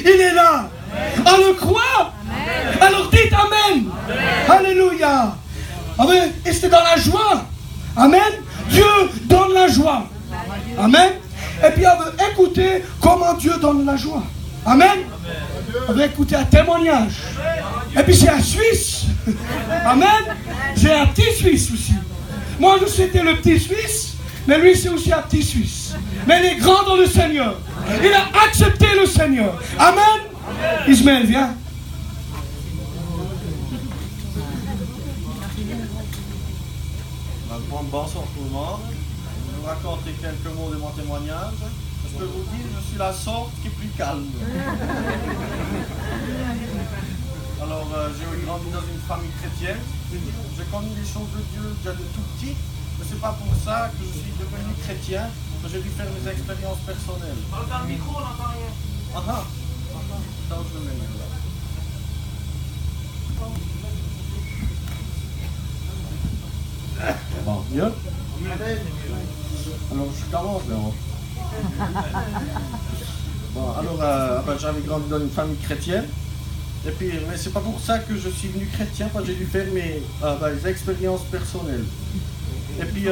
il est là. On le croit. Alors dites Amen. Alléluia. Amen. Et c'est dans la joie. Amen. Dieu donne la joie. Amen. Et puis on veut écouter comment Dieu donne la joie. Amen. On veut écouter un témoignage. Et puis c'est un Suisse. Amen. C'est un petit Suisse aussi. Moi je c'était le petit Suisse, mais lui c'est aussi un petit Suisse. Mais il est grand dans le Seigneur. Il a accepté le Seigneur. Amen. Ismaël, viens. Bonsoir tout le monde. Je vais vous raconter quelques mots de mon témoignage. Je peux vous dire, je suis la sorte qui est plus calme. Alors, j'ai grandi dans une famille chrétienne. J'ai connu les choses de Dieu déjà de tout petit. Mais c'est pas pour ça que je suis devenu chrétien, que j'ai dû faire mes expériences personnelles. Parle dans le micro, on n'entend rien. Ah. Attends, je le mets là. Bon, mieux. Alors, je commence là. Bon, alors, j'avais grandi dans une famille chrétienne. Et puis, mais c'est pas pour ça que je suis venu chrétien, parce que j'ai dû faire mes expériences personnelles. Et puis,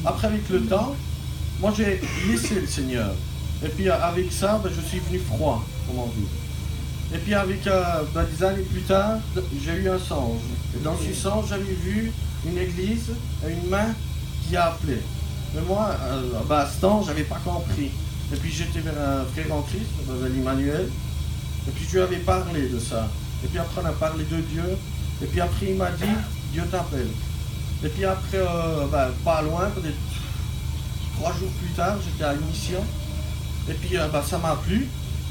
après, avec le temps, moi j'ai laissé le Seigneur. Et puis, avec ça, je suis venu froid, comme on dit. Et puis, avec des années plus tard, j'ai eu un songe. Et dans ce songe, j'avais vu une église, une main qui a appelé. Mais moi, à ce temps, je n'avais pas compris. Et puis j'étais vers un frère en Christ, l'Emmanuel, et puis je lui avais parlé de ça. Et puis après, on a parlé de Dieu. Et puis après, il m'a dit, Dieu t'appelle. Et puis après, pas loin, peut-être 3 jours plus tard, j'étais à une mission. Et puis ça m'a plu.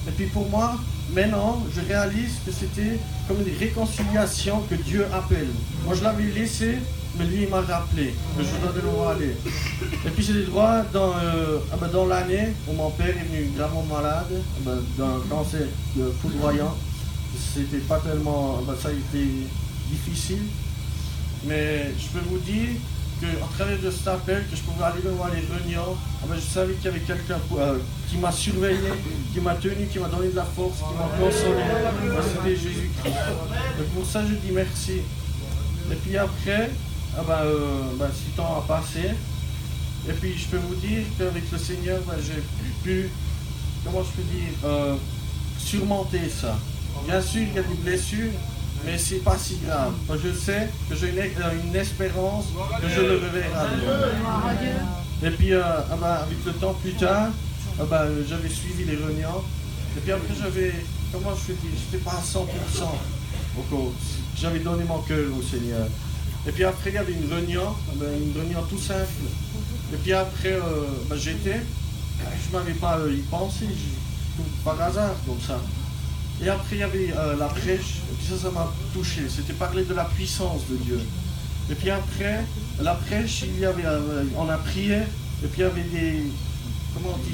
Et puis pour moi, maintenant, je réalise que c'était comme une réconciliation que Dieu appelle. Moi, je l'avais laissé, mais lui, il m'a rappelé que je dois de nouveau aller. Et puis, j'ai des droits dans l'année où mon père est venu gravement malade, d'un cancer foudroyant. C'était pas tellement... ça a été difficile. Mais je peux vous dire qu'à travers de cet appel, que je pouvais aller devant les réunions, je savais qu'il y avait quelqu'un qui m'a surveillé, qui m'a tenu, qui m'a donné de la force, qui m'a consolé. C'était Jésus-Christ. Et pour ça, je dis merci. Et puis après, 6 ans a passé. Et puis je peux vous dire qu'avec le Seigneur, j'ai pu, comment je peux dire, surmonter ça. Bien sûr, il y a des blessures, mais c'est pas si grave. Je sais que j'ai une espérance que je le reverrai. Et puis, avec le temps plus tard, j'avais suivi les réunions. Et puis après, comment je peux dire, j'étais pas à 100% encore. J'avais donné mon cœur au Seigneur. Et puis après, il y avait une réunion tout simple. Et puis après, je m'avais pas y pensé, par hasard, comme ça. Et après, il y avait la prêche, et puis ça m'a touché. C'était parler de la puissance de Dieu. Et puis après, la prêche, on a prié, et puis il y avait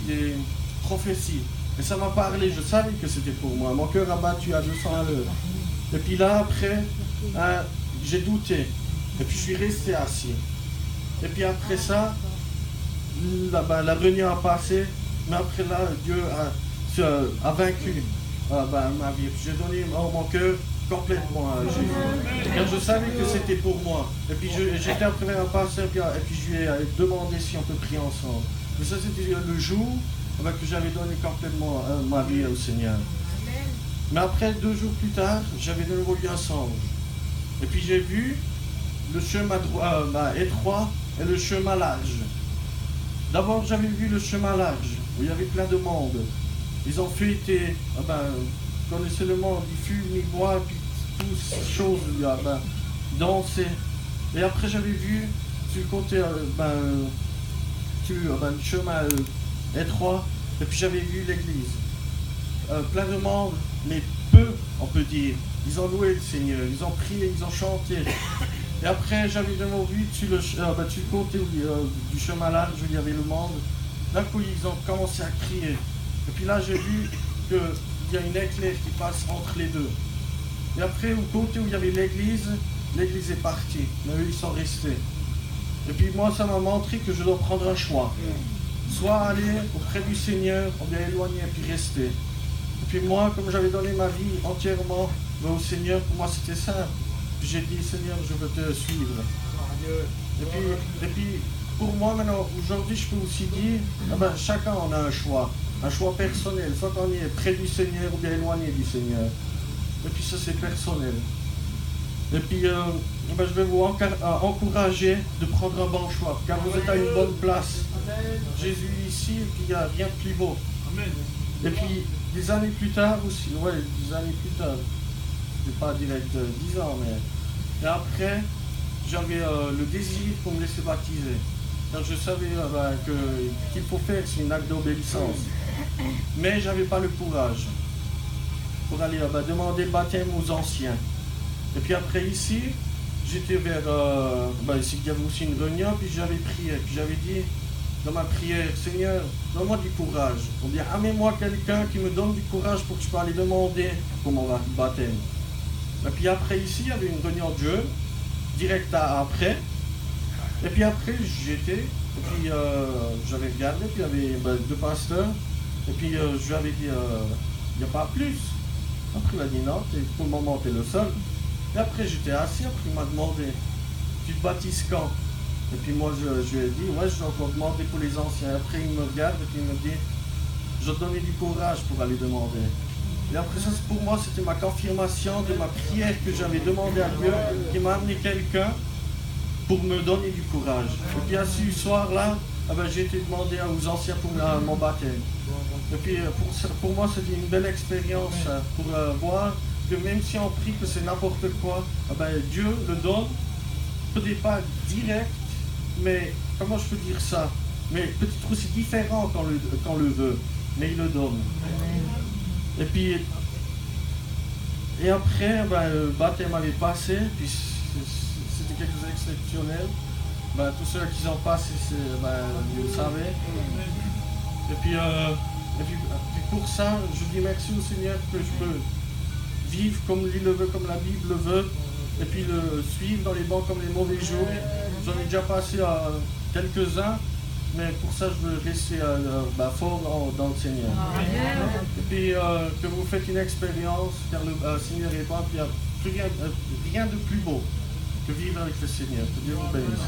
des prophéties. Et ça m'a parlé, je savais que c'était pour moi. Mon cœur a battu à 200 à l'heure. Et puis là, après, j'ai douté. Et puis je suis resté assis. Et puis après ça, la réunion a passé, mais après là, Dieu a vaincu ma vie. J'ai donné mon cœur complètement à Jésus. Car je savais que c'était pour moi. Et puis j'étais après un pasteur, et puis je lui ai demandé si on peut prier ensemble. Mais ça, c'était le jour que j'avais donné complètement ma vie au Seigneur. Mais après, 2 jours plus tard, j'avais de nouveau eu un songe. Et puis j'ai vu le chemin étroit et le chemin large. D'abord, j'avais vu le chemin large, où il y avait plein de monde. Ils ont fêté, vous connaissez le monde, ils fument, ils boivent, puis toutes ces choses, danser. Et après, j'avais vu sur le côté, le chemin étroit, et puis j'avais vu l'église. Plein de monde, mais peu, on peut dire. Ils ont loué le Seigneur, ils ont prié, ils ont chanté. Et après, j'avais vraiment vu sur le côté du chemin large où il y avait le monde. D'un coup, ils ont commencé à crier. Et puis là, j'ai vu qu'il y a une éclair qui passe entre les deux. Et après, au côté où il y avait l'église est partie. Mais eux, ils sont restés. Et puis moi, ça m'a montré que je dois prendre un choix. Soit aller auprès du Seigneur, ou bien éloigner et puis rester. Et puis moi, comme j'avais donné ma vie entièrement au Seigneur, pour moi c'était simple. Puis j'ai dit, Seigneur, je veux te suivre. Et puis pour moi maintenant, aujourd'hui, je peux aussi dire, chacun en a un choix personnel. Soit on est près du Seigneur ou bien éloigné du Seigneur. Et puis ça, c'est personnel. Et puis, je vais vous encourager de prendre un bon choix, car vous êtes à une bonne place. Jésus est ici, et puis il n'y a rien de plus beau. Et puis, des années plus tard aussi, des années plus tard, c'était pas direct 10 ans, mais... Et après, j'avais le désir pour me laisser baptiser. Car je savais qu'il faut faire, c'est un acte d'obéissance. Mais je n'avais pas le courage pour aller demander le baptême aux anciens. Et puis après ici, j'étais vers... ici, il y avait aussi une réunion, puis j'avais prié. Puis j'avais dit dans ma prière, Seigneur, donne-moi du courage. Ou bien amène-moi quelqu'un qui me donne du courage pour que je puisse aller demander pour mon baptême. Et puis après ici, il y avait une réunion de jeûne, direct après. Et puis après, j'étais, et puis j'avais regardé, puis il y avait 2 pasteurs. Et puis je lui avais dit, il n'y a pas plus. Après il m'a dit non, pour le moment tu es le seul. Et après j'étais assis, après il m'a demandé, tu te baptises quand? Et puis moi je lui ai dit, ouais, je dois encore demander pour les anciens. Après il me regarde et puis il me dit, je vais te donner du courage pour aller demander. Et après ça, pour moi, c'était ma confirmation de ma prière que j'avais demandé à Dieu, qui m'a amené quelqu'un pour me donner du courage. Et puis à ce soir-là, j'ai été demandé aux anciens pour mon baptême. Et puis pour moi, c'était une belle expérience pour voir que même si on prie que c'est n'importe quoi, Dieu le donne, peut-être pas direct, mais comment je peux dire ça? Mais peut-être aussi différent quand le veut, mais il le donne. Et puis, après, le baptême avait passé, puis c'était quelque chose d'exceptionnel. Tous ceux qui ont passé, vous le savez. Et puis pour ça, je dis merci au Seigneur que je peux vivre comme lui le veut, comme la Bible le veut, et puis le suivre dans les bons comme les mauvais jours. J'en ai déjà passé quelques-uns. Mais pour ça, je veux rester fort dans le Seigneur. Et puis que vous faites une expérience, car le Seigneur est bon, puis il n'y a rien de plus beau que vivre avec le Seigneur. Que Dieu vous bénisse.